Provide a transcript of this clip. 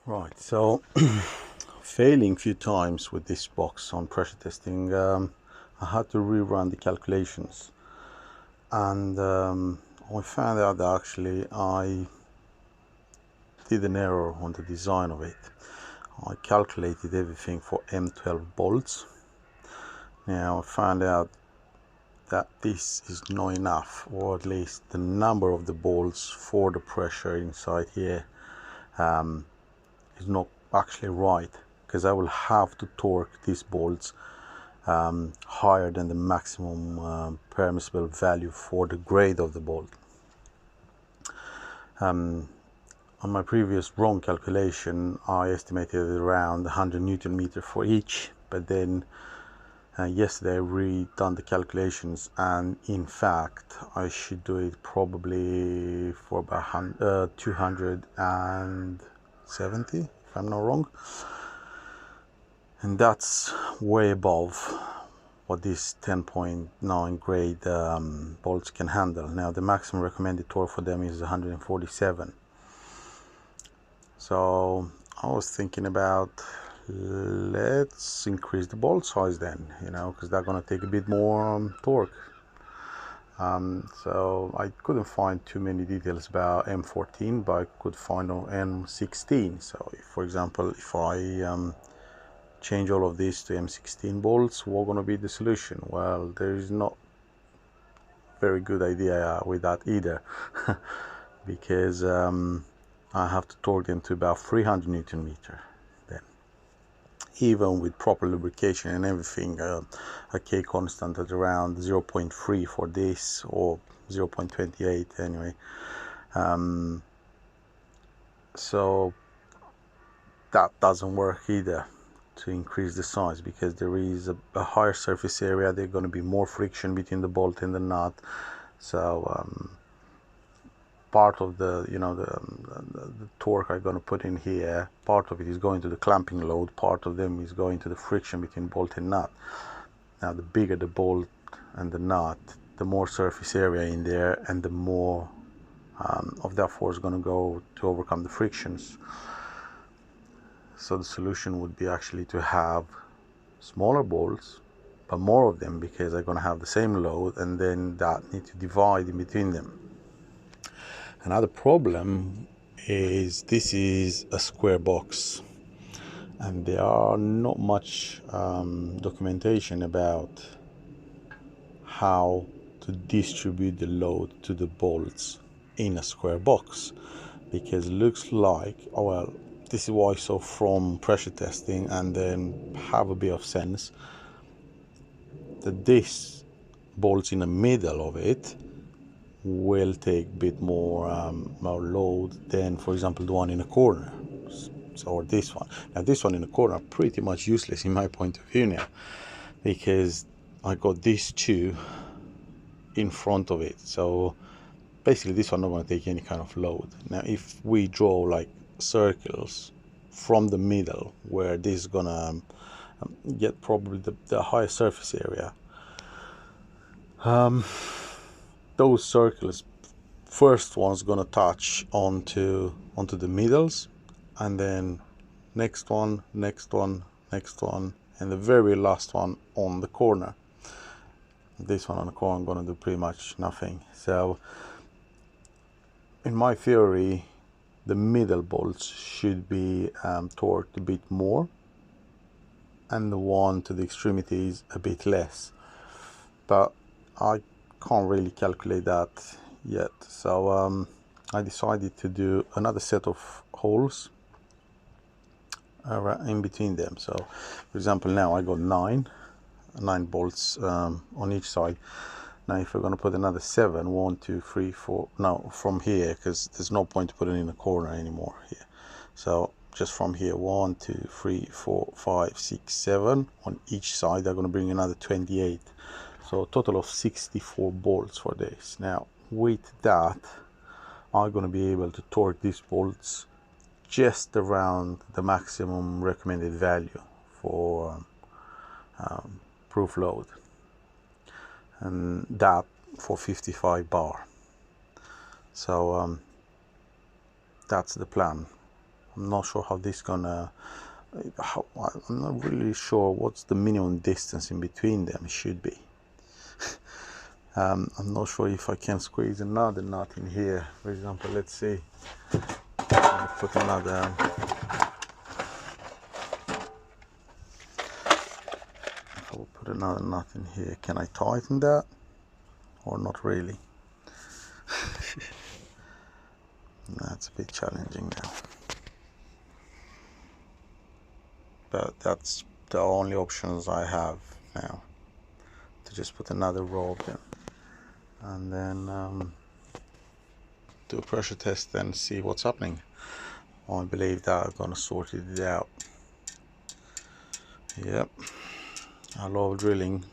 Right, so failing a few times with this box on pressure testing, I had to rerun the calculations, and I found out that actually I did an error on the design of it. I calculated everything for M12 bolts. Now I found out that this is not enough, or at least the number of the bolts for the pressure inside here is not actually right, because I will have to torque these bolts higher than the maximum permissible value for the grade of the bolt. On my previous wrong calculation, I estimated around 100 Newton meter for each, but then yesterday I redone the calculations, and in fact I should do it probably for about 270, if I'm not wrong, and that's way above what this 10.9 grade bolts can handle. Now the maximum recommended torque for them is 147. So I was thinking about, let's increase the bolt size then, because they're going to take a bit more torque. So I couldn't find too many details about M14, but I could find on M16. So if, for example, if I change all of this to M16 bolts, what going to be the solution? Well, there is not very good idea with that either, because I have to torque them to about 300 Newton meter. Then, even with proper lubrication and everything, a K constant at around 0.3 for this, or 0.28 anyway. So that doesn't work either to increase the size, because there is a higher surface area. There's going to be more friction between the bolt and the nut. So part of the the torque I'm going to put in here, part of it is going to the clamping load, part of them is going to the friction between bolt and nut. Now the bigger the bolt and the nut, the more surface area in there, and the more of that force is going to go to overcome the frictions. So the solution would be actually to have smaller bolts, but more of them, because they're going to have the same load, and then that need to divide in between them. Another problem is this is a square box, and there are not much documentation about how to distribute the load to the bolts in a square box, because it looks like, oh well, this is what I saw from pressure testing, and then have a bit of sense that this bolts in the middle of it will take a bit more load than, for example, the one in the corner, or this one. Now this one in the corner are pretty much useless in my point of view now, because I got these two in front of it, so basically this one not going to take any kind of load. Now if we draw like circles from the middle where this is gonna get probably the higher surface area, those circles, first one's gonna touch onto the middles, and then next one, next one, next one, and the very last one on the corner. This one on the corner I'm gonna do pretty much nothing. So in my theory, the middle bolts should be torqued a bit more, and the one to the extremities a bit less, but I can't really calculate that yet. So I decided to do another set of holes in between them. So for example, now I got nine bolts on each side. Now if we're going to put another 7, 1, 2, 3, 4, no, from here, because there's no point to put it in the corner anymore here. So just from here, 1, 2, 3, 4, 5, 6, 7 on each side, they're going to bring another 28. So a total of 64 bolts for this. Now with that, I'm going to be able to torque these bolts just around the maximum recommended value for proof load, and that for 55 bar. So that's the plan. I'm not sure how this gonna, I'm not really sure what's the minimum distance in between them. It should be. I'm not sure if I can squeeze another nut in here. For example, let's see. I'll put another. I will put another nut in here. Can I tighten that, or not really? That's a bit challenging now. But that's the only options I have now. To just put another rope in, and then do a pressure test and see what's happening. I believe that I'm gonna sort it out. Yep, I love drilling.